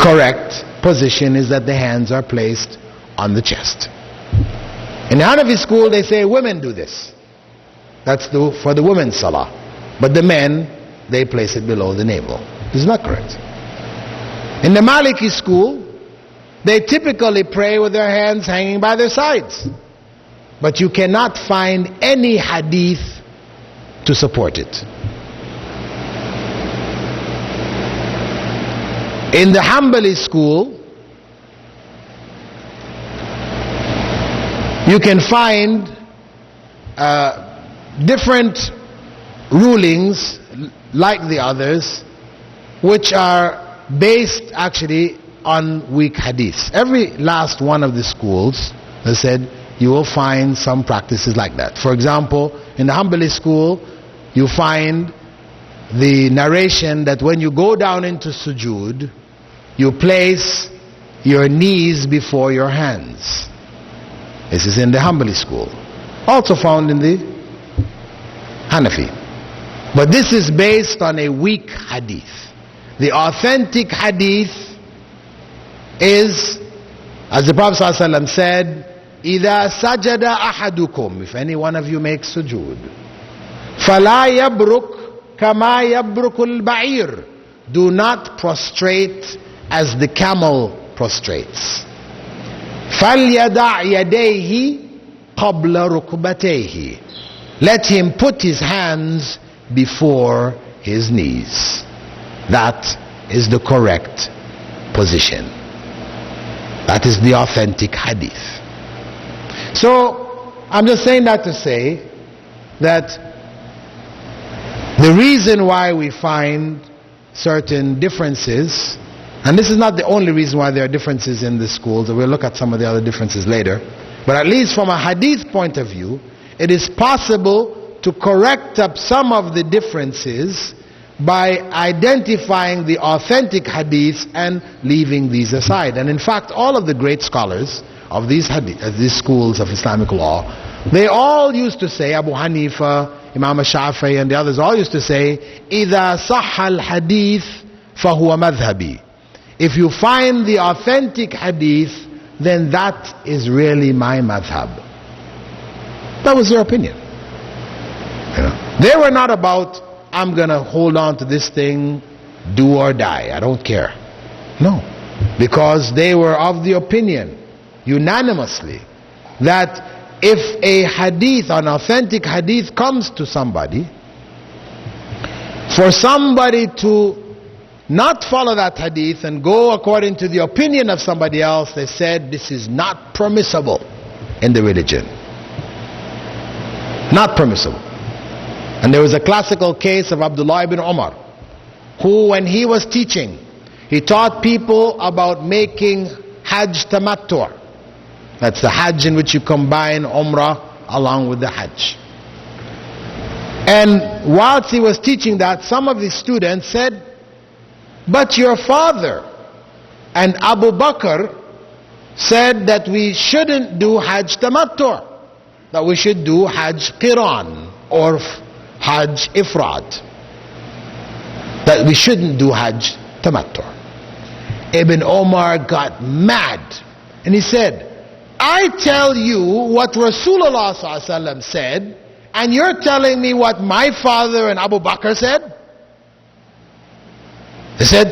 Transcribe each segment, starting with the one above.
correct position is that the hands are placed on the chest. In the Hanafi school, they say women do this. That's for the women's salah. But the men, they place it below the navel. This is not correct. In the Maliki school, they typically pray with their hands hanging by their sides. But you cannot find any hadith to support it. In the Hanbali school, you can find different rulings like the others, which are based actually on weak hadiths. Every last one of the schools, they said, you will find some practices like that. For example, in the Hanbali school, you find the narration that when you go down into sujood, you place your knees before your hands. This is in the Hanbali school. Also found in the Hanafi. But this is based on a weak hadith. The authentic hadith is, as the Prophet ﷺ said, إِذَا سَجَدَ أَحَدُكُمْ, if any one of you makes sujood, فَلَا يَبْرُكْ كَمَا يَبْرُكُ الْبَعِيرُ, do not prostrate as the camel prostrates. فَلْيَدَعْ يَدَيْهِ قَبْلَ رُكْبَتَيْهِ, let him put his hands before his knees. That is the correct position. That is the authentic hadith. So I'm just saying that to say that the reason why we find certain differences, and this is not the only reason why there are differences in the schools, we'll look at some of the other differences later, but at least from a hadith point of view, it is possible to correct up some of the differences by identifying the authentic hadiths and leaving these aside. And in fact, all of the great scholars of these schools of Islamic law, they all used to say, Abu Hanifa, Imam Shafi'i and the others all used to say, إِذَا صَحَّ الْحَدِيث فَهُوَ مَذْهَبِي, if you find the authentic hadith, then that is really my madhab. That was their opinion. They were not about, I'm going to hold on to this thing, do or die, I don't care. No. Because they were of the opinion, unanimously, that if a hadith, an authentic hadith comes to somebody, for somebody to not follow that hadith and go according to the opinion of somebody else, they said this is not permissible in the religion. Not permissible. And there was a classical case of Abdullah ibn Umar, who when he was teaching, he taught people about making Hajj Tamattu'. That's the Hajj in which you combine Umrah along with the Hajj. And whilst he was teaching that, some of the students said, but your father and Abu Bakr said that we shouldn't do Hajj Tamattu', that we should do Hajj Qiran or Hajj Ifrad, that we shouldn't do Hajj Tamattu'. Ibn Omar got mad and he said, I tell you what Rasulullah ﷺ said, and you're telling me what my father and Abu Bakr said? They said,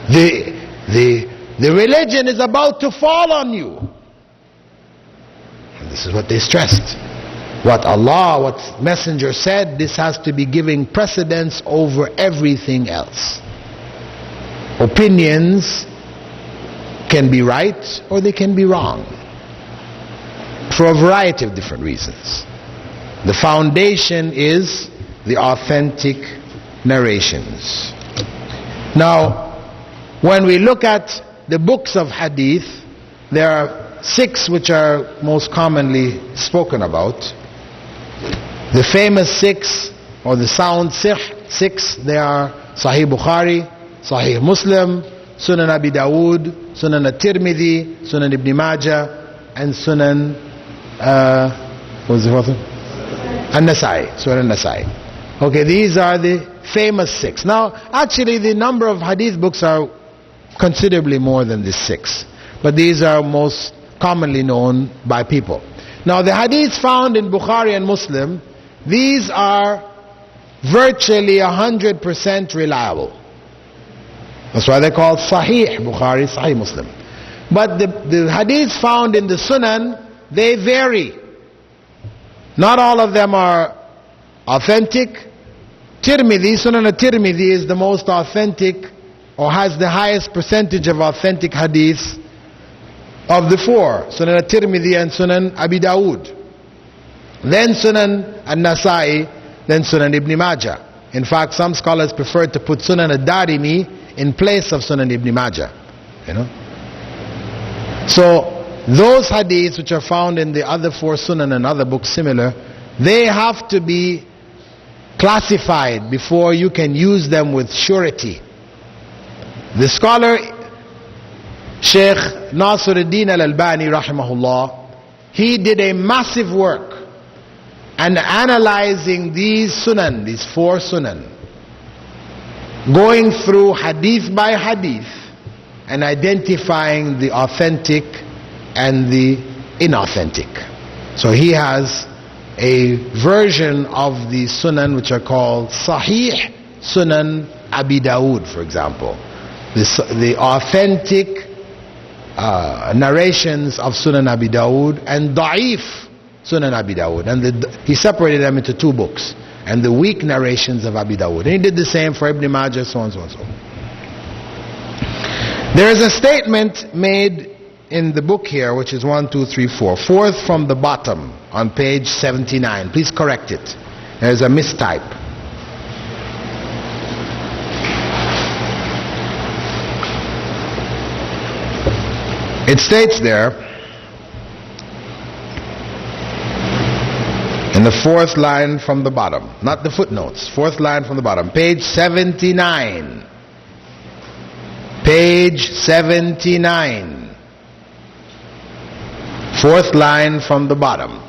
the religion is about to fall on you. And this is what they stressed. What Allah, what Messenger said, this has to be giving precedence over everything else. Opinions can be right or they can be wrong, for a variety of different reasons. The foundation is the authentic narrations. Now, when we look at the books of hadith, there are 6 which are most commonly spoken about. The famous 6, or the sound 6, they are Sahih Bukhari, Sahih Muslim, Sunan Abi Dawood, Sunan At-Tirmidhi, Sunan Ibn Majah, and Sunan what was the fourth one? An-Nasai, Sunan An-Nasai. Okay, these are the famous 6. Now, actually the number of hadith books are considerably more than the 6. But these are most commonly known by people. Now the hadiths found in Bukhari and Muslim, these are virtually 100% reliable. That's why they're called Sahih Bukhari, Sahih Muslim. But the hadiths found in the Sunan, they vary. Not all of them are authentic. Tirmidhi, Sunan al-Tirmidhi is the most authentic, or has the highest percentage of authentic hadiths of the 4. Sunan al-Tirmidhi and Sunan Abi Dawood. Then Sunan al-Nasai, then Sunan Ibn Majah. In fact, some scholars prefer to put Sunan al-Darimi in place of Sunan Ibn Majah. You know? So those hadiths which are found in the other 4 Sunan and other books similar, they have to be classified before you can use them with surety. The scholar Sheikh Nasiruddin al-Albani rahimahullah, he did a massive work and analyzing these Sunan, these 4 Sunan, going through hadith by hadith and identifying the authentic and the inauthentic. So he has a version of the Sunan which are called Sahih Sunan Abi Dawood, for example. The authentic narrations of Sunan Abi Dawood and Da'if Sunan Abi Dawood. And he separated them into 2 books. And the weak narrations of Abi Dawood. And he did the same for Ibn Majah, so on, so on, so on. There is a statement made in the book here, which is 1, 2, 3, 4. 4th from the bottom on page 79. Please correct it. There is a mistype. It states there, in the 4th line from the bottom, not the footnotes, 4th line from the bottom, page 79. Page 79. 4th line from the bottom.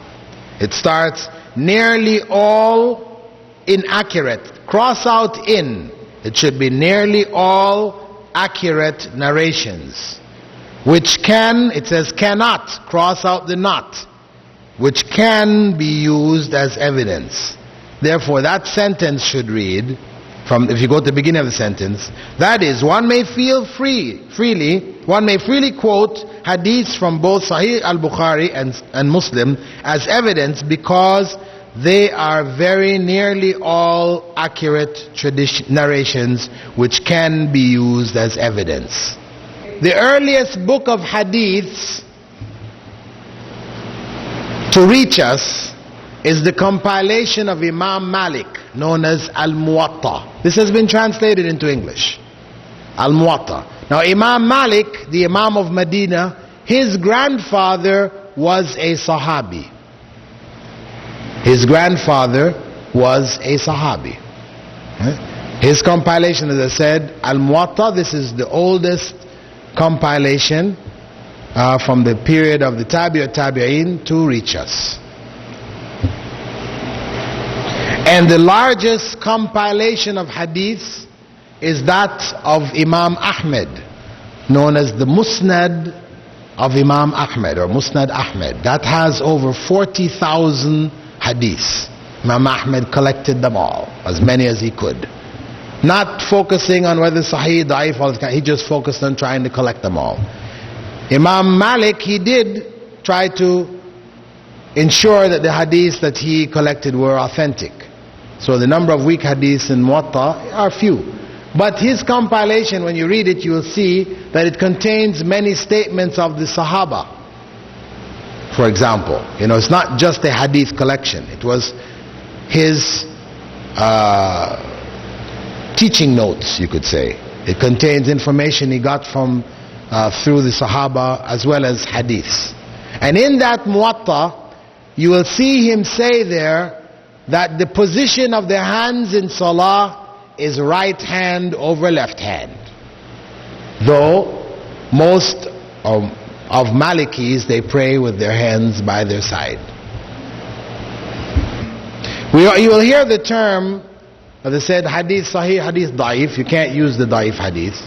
It starts, nearly all inaccurate. Cross out in. It should be nearly all accurate narrations. Which can, it says cannot, cross out the not. Which can be used as evidence. Therefore that sentence should read, if you go to the beginning of the sentence, that is, one may freely quote hadiths from both Sahih al-Bukhari and Muslim as evidence because they are very nearly all accurate narrations which can be used as evidence. The earliest book of hadiths to reach us is the compilation of Imam Malik, known as Al-Muwatta. This has been translated into English. Al-Muwatta. Now Imam Malik, the Imam of Medina, his grandfather was a Sahabi. His grandfather was a Sahabi. His compilation, as I said, Al-Muwatta, this is the oldest compilation from the period of the Tabi'in to reach us. And the largest compilation of hadiths is that of Imam Ahmed, known as the Musnad of Imam Ahmed, or Musnad Ahmed. That has over 40,000 hadiths. Imam Ahmed collected them all, as many as he could. Not focusing on whether Sahih, Da'if, all this kind. He just focused on trying to collect them all. Imam Malik, he did try to ensure that the hadiths that he collected were authentic. So the number of weak hadiths in Muwatta are few. But his compilation, when you read it, you will see that it contains many statements of the Sahaba. For example, it's not just a hadith collection. It was his teaching notes, you could say. It contains information he got from through the Sahaba as well as hadiths. And in that Muwatta, you will see him say there that the position of the hands in Salah is right hand over left hand. Though most of Malikis, they pray with their hands by their side. You will hear the term, as I said, hadith sahih, hadith da'if. You can't use the da'if hadith.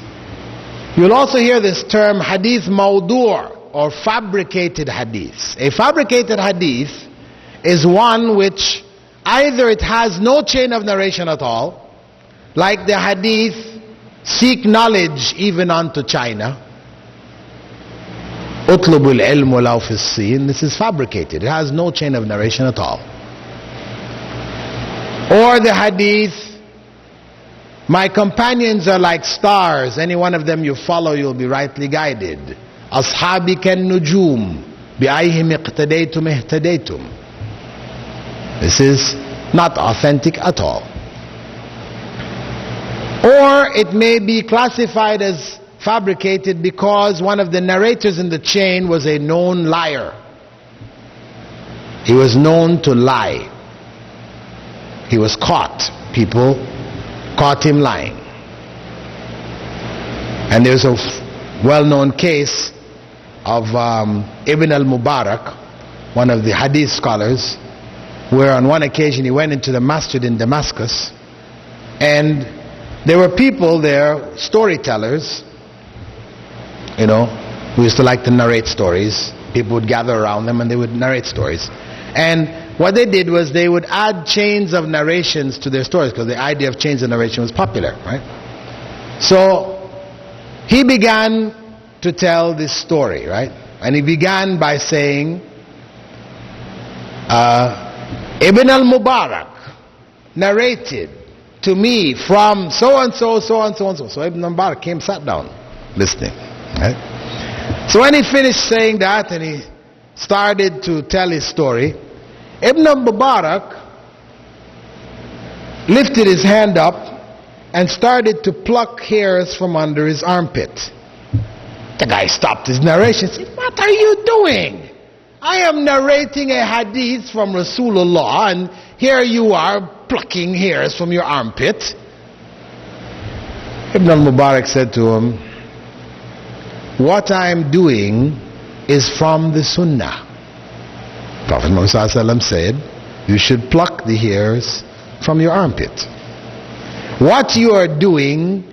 You'll also hear this term hadith mawdu' or fabricated hadith. A fabricated hadith is one which either it has no chain of narration at all, like the hadith, seek knowledge even unto China. Utlubul ilm walaw fi as-sin. This is fabricated. It has no chain of narration at all. Or the hadith, my companions are like stars. Any one of them you follow, you'll be rightly guided. Ashabi ken nujum, bi'ayhim iqtadaytum ihtadaytum. This is not authentic at all. Or it may be classified as fabricated because one of the narrators in the chain was a known liar. He was known to lie. He was caught. People caught him lying. And there's a well-known case of Ibn al-Mubarak, one of the hadith scholars, where on one occasion he went into the masjid in Damascus, and there were people there, storytellers, who used to like to narrate stories. People would gather around them and they would narrate stories. And what they did was they would add chains of narrations to their stories, because the idea of chains of narration was popular, right? So he began to tell this story, right? And he began by saying, Ibn al-Mubarak narrated to me from so and so, so and so and so. So Ibn al-Mubarak came, sat down, listening. Right? So when he finished saying that and he started to tell his story, Ibn al-Mubarak lifted his hand up and started to pluck hairs from under his armpit. The guy stopped his narration and said, "What are you doing? I am narrating a hadith from Rasulullah and here you are plucking hairs from your armpit." Ibn al-Mubarak said to him, "What I am doing is from the Sunnah." Prophet Muhammad said, "You should pluck the hairs from your armpit." What you are doing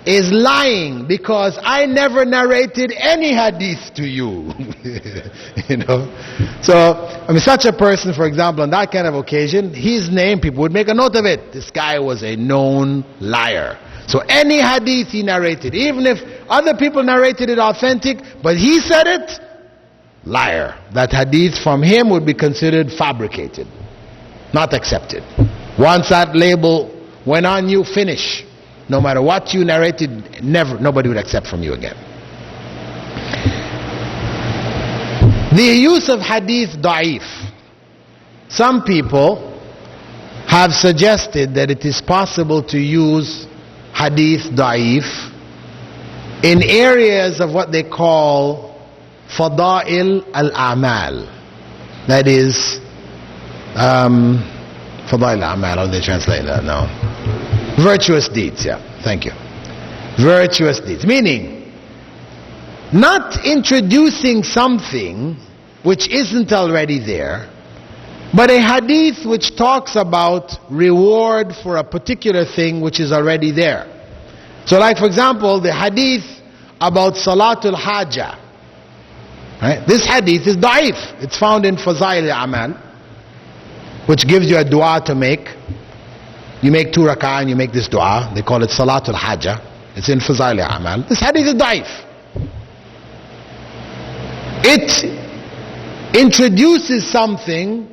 is lying, because I never narrated any hadith to you. So, such a person, for example, on that kind of occasion, his name, people would make a note of it. This guy was a known liar. So any hadith he narrated, even if other people narrated it authentic, but he said it, liar. That hadith from him would be considered fabricated, not accepted. Once that label went on you, finish. No matter what you narrated, nobody would accept from you again. The use of hadith da'if. Some people have suggested that it is possible to use hadith da'if in areas of what they call fada'il al-a'mal. That is, fada'il al-a'mal, how do they translate that now? Virtuous deeds, yeah, thank you. Virtuous deeds, meaning not introducing something which isn't already there, but a hadith which talks about reward for a particular thing which is already there. So like, for example, the hadith about Salatul Hajjah. Right? This hadith is da'if. It's found in Fazail al-Amal, which gives you a dua to make. You make 2 rak'ah and you make this dua. They call it Salatul Hajjah. It's in Fazail al-Amal. This hadith is da'if. It introduces something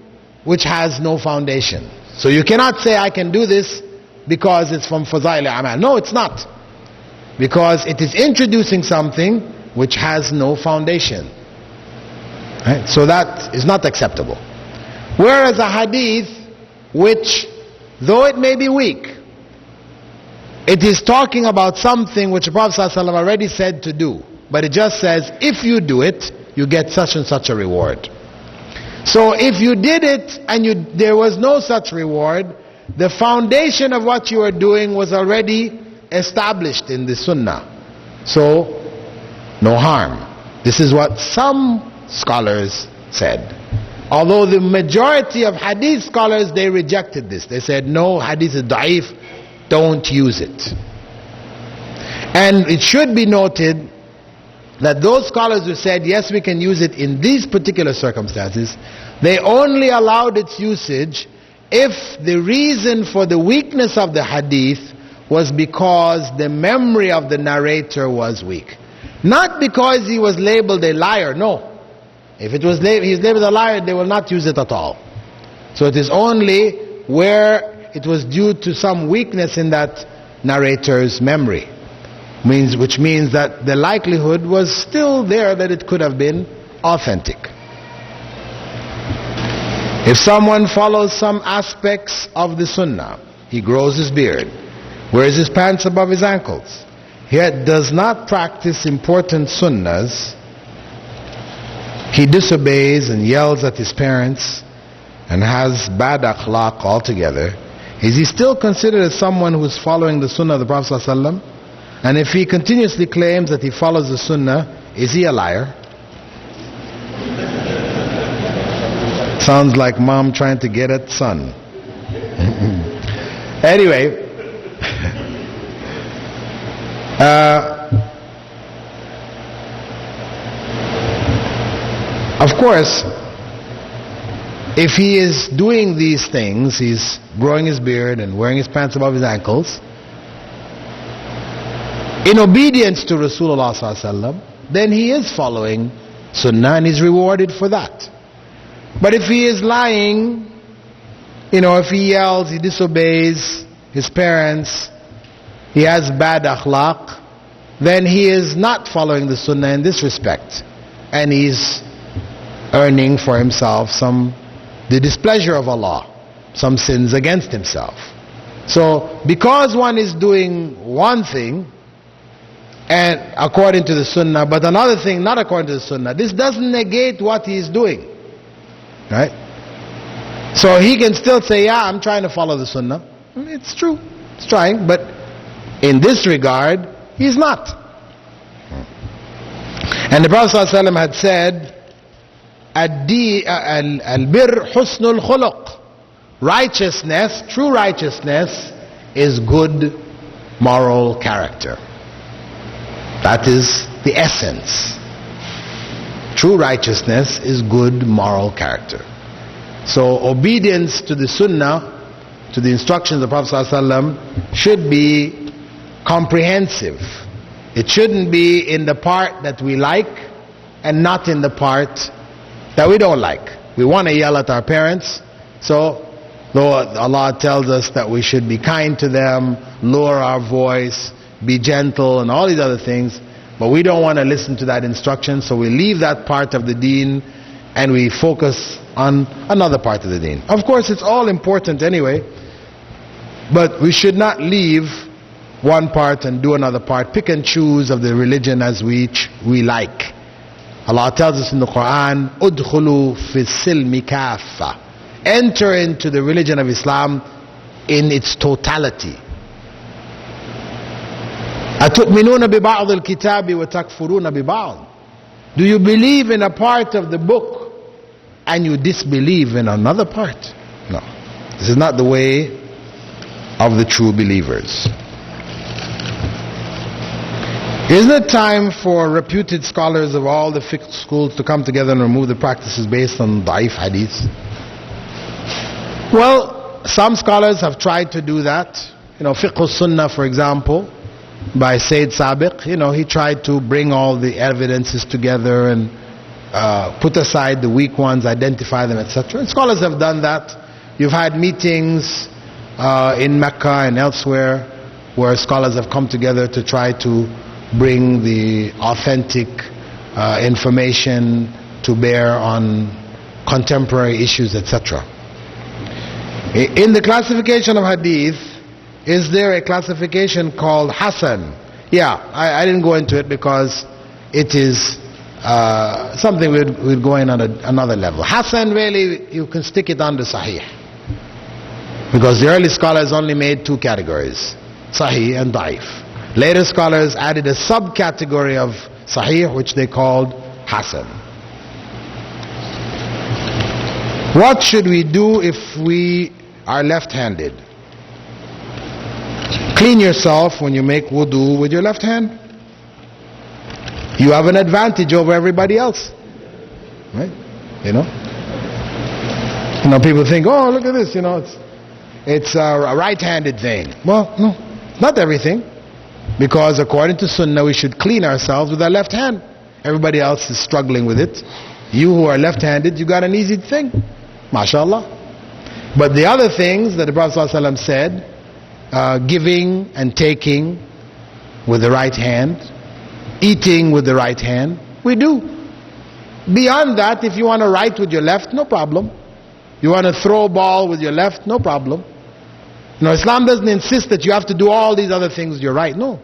which has no foundation. So you cannot say I can do this because it's from Fazail al-Amal. No, it's not. Because it is introducing something which has no foundation. Right? So that is not acceptable. Whereas a hadith which, though it may be weak, it is talking about something which the Prophet ﷺ already said to do. But it just says, if you do it, you get such and such a reward. So if you did it and there was no such reward, the foundation of what you are doing was already established in the Sunnah. So, no harm. This is what some scholars said. Although the majority of hadith scholars, they rejected this. They said, no, hadith is da'if, don't use it. And it should be noted that those scholars who said, yes, we can use it in these particular circumstances, they only allowed its usage if the reason for the weakness of the hadith was because the memory of the narrator was weak. Not because he was labeled a liar, no. If it was he's labeled a liar, they will not use it at all. So it is only where it was due to some weakness in that narrator's memory. Which means that the likelihood was still there that it could have been authentic. If someone follows some aspects of the sunnah, he grows his beard, wears his pants above his ankles, yet does not practice important sunnahs, he disobeys and yells at his parents and has bad akhlaq altogether, is he still considered as someone who is following the sunnah of the Prophet ﷺ? And if he continuously claims that he follows the sunnah, is he a liar? Sounds like mom trying to get at son. Anyway, of course, if he is doing these things, he's growing his beard and wearing his pants above his ankles, in obedience to Rasulullah ﷺ, then he is following sunnah and he's rewarded for that. But if he is lying, if he yells, he disobeys his parents, he has bad akhlaq, then he is not following the sunnah in this respect, and he's earning for himself the displeasure of Allah, some sins against himself. So because one is doing one thing and according to the sunnah, but another thing not according to the sunnah, this doesn't negate what he is doing, right? So he can still say, yeah, I'm trying to follow the sunnah. It's true, it's trying, but in this regard he's not. And the Prophet ﷺ had said, al-bir husnul khuluq, righteousness, true righteousness is good moral character. That is the essence. True righteousness is good moral character. So obedience to the sunnah, to the instructions of the Prophet ﷺ, should be comprehensive. It shouldn't be in the part that we like and not in the part that we don't like. We want to yell at our parents, so though Allah tells us that we should be kind to them, lower our voice, be gentle and all these other things, but we don't want to listen to that instruction, so we leave that part of the deen and we focus on another part of the deen. Of course it's all important anyway, but we should not leave one part and do another part, pick and choose of the religion as we like. Allah tells us in the Quran, "Udkhulu fi silmi kaffa." Enter into the religion of Islam in its totality. أَتُؤْمِنُونَ بِبَعْضِ الْكِتَابِ وَتَكْفُرُونَ بِبَعْضِ. Do you believe in a part of the book and you disbelieve in another part? No. This is not the way of the true believers. Isn't it time for reputed scholars of all the fiqh schools to come together and remove the practices based on da'if hadith? Well, some scholars have tried to do that. Fiqh al-Sunnah, for example, by Sayyid Sabiq, he tried to bring all the evidences together and put aside the weak ones, identify them, etc. And scholars have done that. You've had meetings in Mecca and elsewhere where scholars have come together to try to bring the authentic information to bear on contemporary issues, etc. In the classification of hadith, is there a classification called Hasan? Yeah, I didn't go into it because it is something we'd go in on another level. Hasan, really, you can stick it under Sahih, because the early scholars only made two categories, Sahih and Da'if. Later scholars added a subcategory of Sahih, which they called Hasan. What should we do if we are left-handed? Clean yourself when you make wudu with your left hand. You have an advantage over everybody else. Right? You know, people think, oh, look at this, it's a right-handed thing. Well, no, not everything. Because according to Sunnah, we should clean ourselves with our left hand. Everybody else is struggling with it. You who are left-handed, you got an easy thing. MashaAllah. But the other things that the Prophet ﷺ said, giving and taking with the right hand, eating with the right hand, we do. Beyond that, if you want to write with your left, no problem. You want to throw a ball with your left, no problem. Islam doesn't insist that you have to do all these other things with your right. No.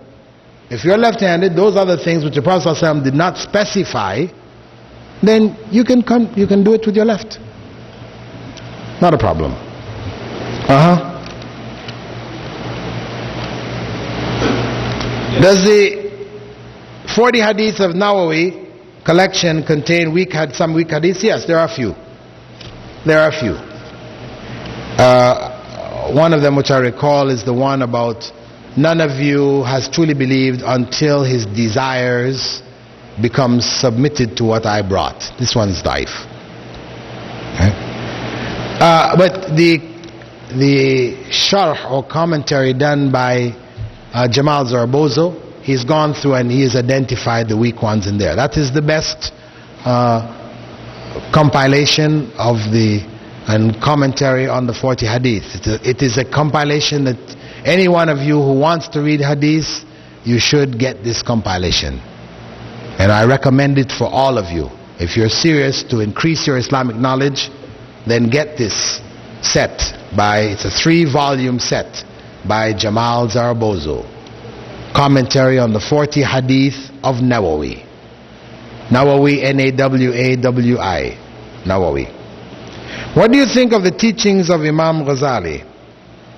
If you're left-handed, those other things which the Prophet ﷺ did not specify, then you can do it with your left. Not a problem. Does the 40 hadiths of Nawawi collection contain some weak hadiths? Yes, there are a few. One of them which I recall is the one about none of you has truly believed until his desires become submitted to what I brought. This one's daif. Okay. But the sharh or commentary done by Jamal Zarbozo, he's gone through and he has identified the weak ones in there. That is the best compilation of and commentary on the 40 hadith. It is a compilation that any one of you who wants to read hadith, you should get this compilation. And I recommend it for all of you. If you're serious to increase your Islamic knowledge, then get this set it's a 3-volume set by Jamal Zarbozo. Commentary on the 40 hadith of Nawawi. Nawawi, Nawawi. Nawawi. What do you think of the teachings of Imam Ghazali?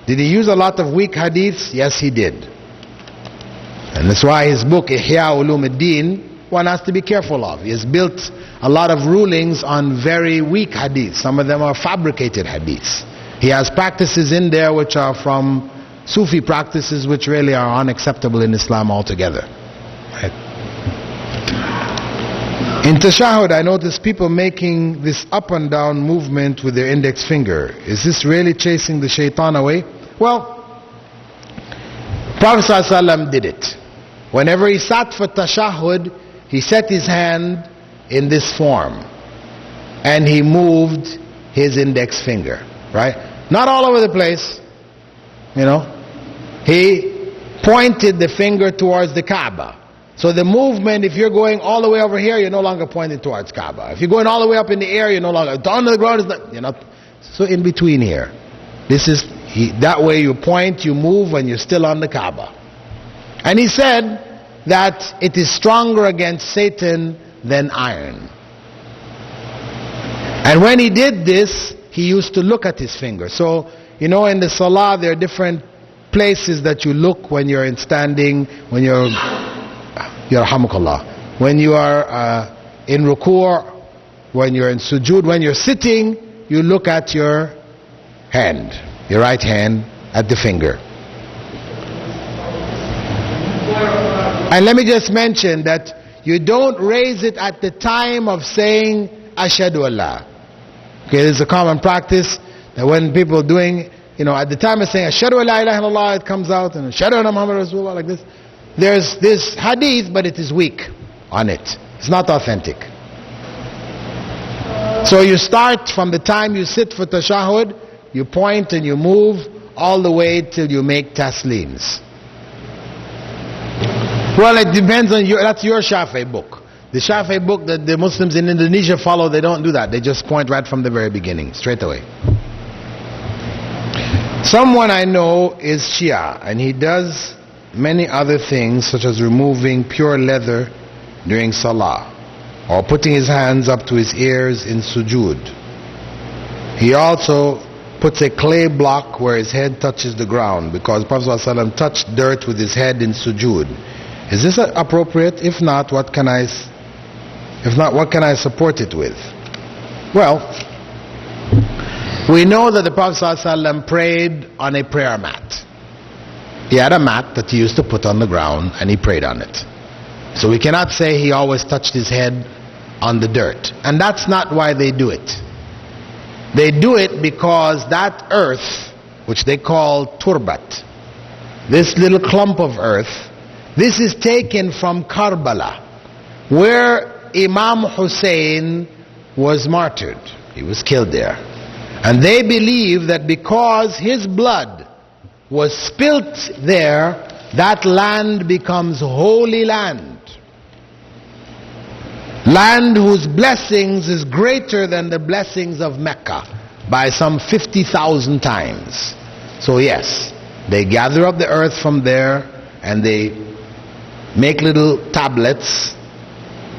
Did he use a lot of weak hadiths? Yes, he did. And that's why his book, Ihya Ulum ad-Din, one has to be careful of. He has built a lot of rulings on very weak hadiths. Some of them are fabricated hadiths. He has practices in there which are from Sufi practices which really are unacceptable in Islam altogether. Right? In Tashahud, I notice people making this up and down movement with their index finger. Is this really chasing the shaitan away? Well, Prophet ﷺ did it. Whenever he sat for Tashahud, he set his hand in this form and he moved his index finger, right? Not all over the place, He pointed the finger towards the Kaaba. So the movement, if you're going all the way over here, you're no longer pointing towards Kaaba. If you're going all the way up in the air, you're no longer down to the ground. You're not. So in between here, that way you point, you move, and you're still on the Kaaba. And he said that it is stronger against Satan than iron. And when he did this, he used to look at his finger. So in the Salah, there are different places that you look when you're standing, when you're Yarhamukallah. When you are in ruku', when you're in sujood, when you're sitting, you look at your hand, your right hand, at the finger. And let me just mention that you don't raise it at the time of saying Ashhadu Allah. Okay, there's a common practice that when people are doing, at the time of saying Ashhadu an la ilaha illallah, it comes out, and Ashhadu anna Muhammad Rasulullah, like this. There's this hadith, but it is weak on it. It's not authentic. So you start from the time you sit for tashahud, you point and you move all the way till you make taslims. Well, it depends on that's your Shafi'i book. The Shafi'i book that the Muslims in Indonesia follow, they don't do that. They just point right from the very beginning, straight away. Someone I know is Shia, and he does many other things such as removing pure leather during Salah or putting his hands up to his ears in sujood. He also puts a clay block where his head touches the ground because Prophet ﷺ touched dirt with his head in sujood. Is this appropriate? If not, what can I support it with? Well, we know that the Prophet ﷺ prayed on a prayer mat. He had a mat that he used to put on the ground and he prayed on it. So we cannot say he always touched his head on the dirt. And that's not why they do it. They do it because that earth, which they call turbat, this little clump of earth, this is taken from Karbala, where Imam Hussein was martyred. He was killed there. And they believe that because his blood was spilt there, that land becomes holy land. Land whose blessings is greater than the blessings of Mecca by some 50,000 times. So yes, they gather up the earth from there and they make little tablets,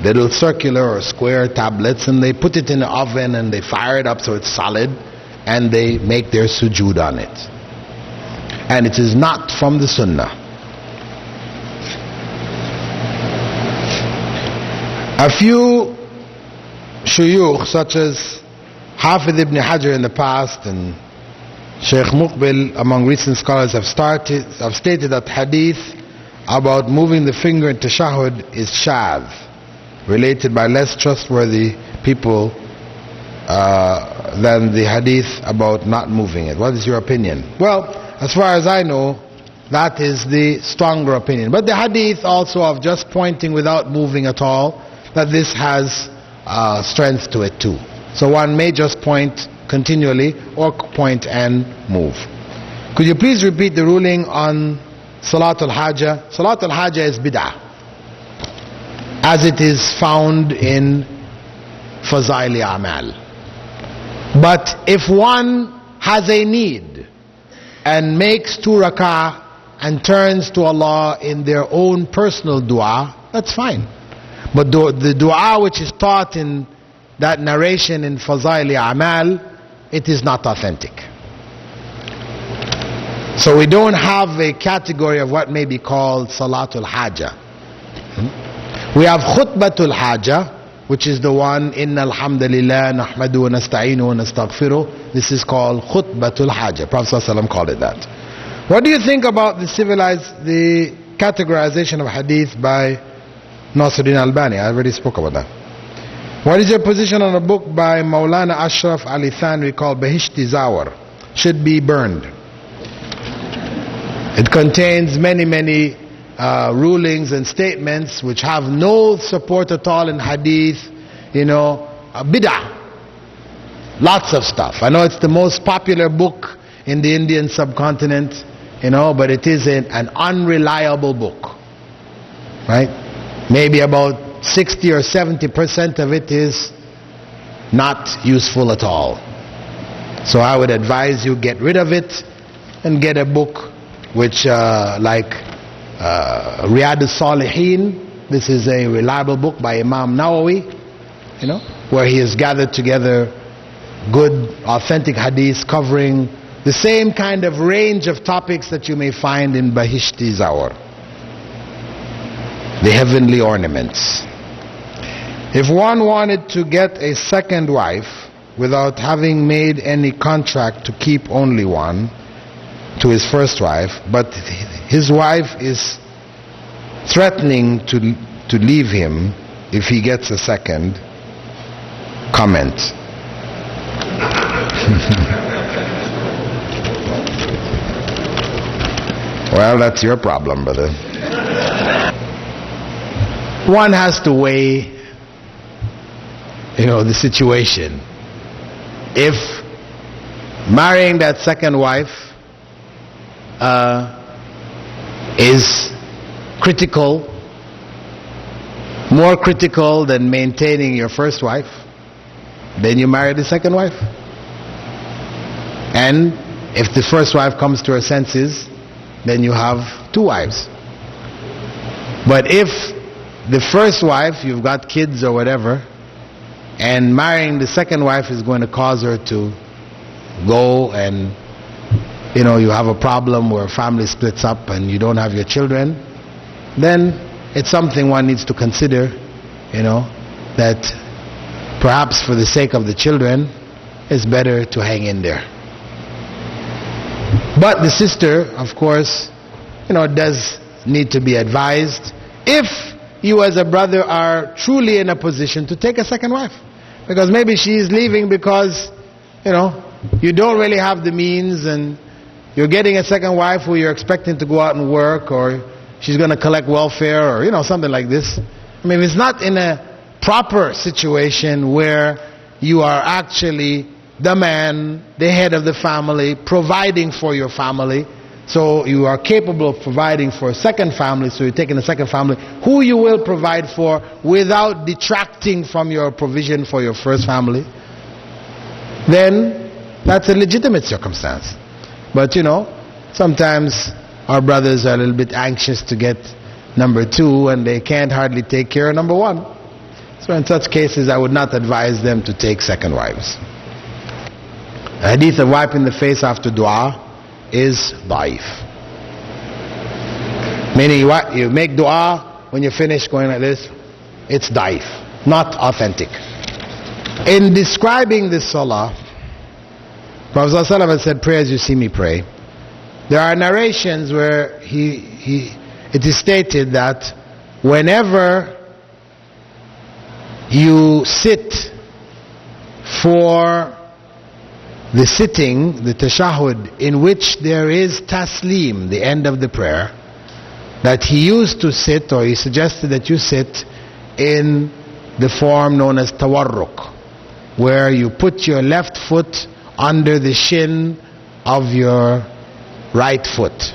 little circular or square tablets, and they put it in the oven and they fire it up so it's solid, and they make their sujood on it. And it is not from the Sunnah. A few shuyukh such as Hafidh ibn Hajar in the past and Sheikh Muqbil among recent scholars have stated that hadith about moving the finger in tashahhud is shadh, related by less trustworthy people than the hadith about not moving it. What is your opinion? Well, as far as I know, that is the stronger opinion. But the hadith also of just pointing without moving at all, that this has strength to it too. So one may just point continually or point and move. Could you please repeat the ruling on Salatul Hajjah? Salatul Hajjah is bid'ah, as it is found in Fazaili Amal. But if one has a need and makes 2 rak'ah and turns to Allah in their own personal dua, that's fine. But the dua which is taught in that narration in Fazaili Amal, it is not authentic. So we don't have a category of what may be called Salatul Hajjah. We have Khutbatul Hajjah, which is the one, Inna alhamdulillah nahmadu wa nasta'inu wa nastaghfiruh. This is called Khutbatul Hajjah. Prophet ﷺ called it that. What do you think about the categorization of hadith by Nasiruddin Albani? I already spoke about that. What is your position on a book by Maulana Ashraf Ali Thanwi called Bahishti Zawar? Should be burned. It contains many rulings and statements which have no support at all in hadith, bid'ah. Lots of stuff. I know it's the most popular book in the Indian subcontinent, but it is an unreliable book. Right? Maybe about 60 or 70% of it is not useful at all. So I would advise you get rid of it and get a book which like Riyadh al-Salihin. This is a reliable book by Imam Nawawi, where he has gathered together good authentic hadiths covering the same kind of range of topics that you may find in Bahishti Zawar, the heavenly ornaments. If one wanted to get a second wife without having made any contract to keep only one to his first wife, but his wife is threatening to leave him if he gets a second, comment. Well, that's your problem, brother. One has to weigh the situation. If marrying that second wife is critical, more critical than maintaining your first wife, then you marry the second wife. And if the first wife comes to her senses, then you have 2 wives. But if the first wife, you've got kids or whatever, and marrying the second wife is going to cause her to go and you have a problem where family splits up and you don't have your children, then it's something one needs to consider, that perhaps for the sake of the children, it's better to hang in there. But the sister, of course, does need to be advised if you as a brother are truly in a position to take a second wife. Because maybe she is leaving because, you don't really have the means, and you're getting a second wife who you're expecting to go out and work, or she's going to collect welfare, or something like this. I mean, it's not in a proper situation where you are actually the man, the head of the family, providing for your family. So you are capable of providing for a second family, so you're taking a second family who you will provide for without detracting from your provision for your first family. Then that's a legitimate circumstance. But sometimes our brothers are a little bit anxious to get number two, and they can't hardly take care of number one. So in such cases, I would not advise them to take second wives. The hadith of wiping the face after dua is da'if. Meaning you make dua when you finish going like this, it's da'if, not authentic. In describing this salah, Prophet ﷺ said, "Pray as you see me pray." There are narrations where it is stated that whenever you sit for the sitting, the tashahud, in which there is taslim, the end of the prayer, that he used to sit, or he suggested that you sit in the form known as tawarruk, where you put your left foot under the shin of your right foot,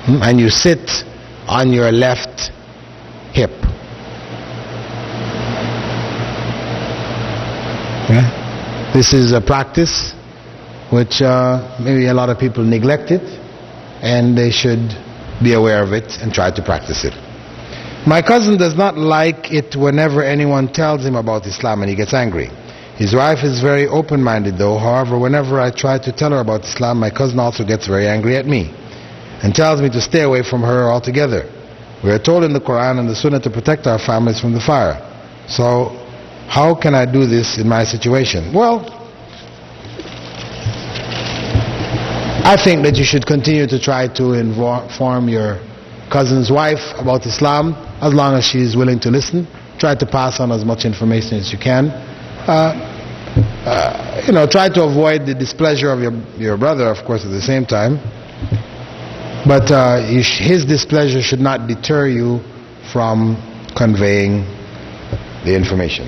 and you sit on your left hip. Okay? This is a practice which maybe a lot of people neglect it, and they should be aware of it and try to practice it. My cousin does not like it whenever anyone tells him about Islam, and he gets angry. His wife is very open-minded though. However, whenever I try to tell her about Islam, my cousin also gets very angry at me and tells me to stay away from her altogether. We are told in the Quran and the Sunnah to protect our families from the fire. So how can I do this in my situation? Well, I think that you should continue to try to inform your cousin's wife about Islam, as long as she is willing to listen. Try to pass on as much information as you can. Try to avoid the displeasure of your brother, of course, at the same time. But his displeasure should not deter you from conveying the information.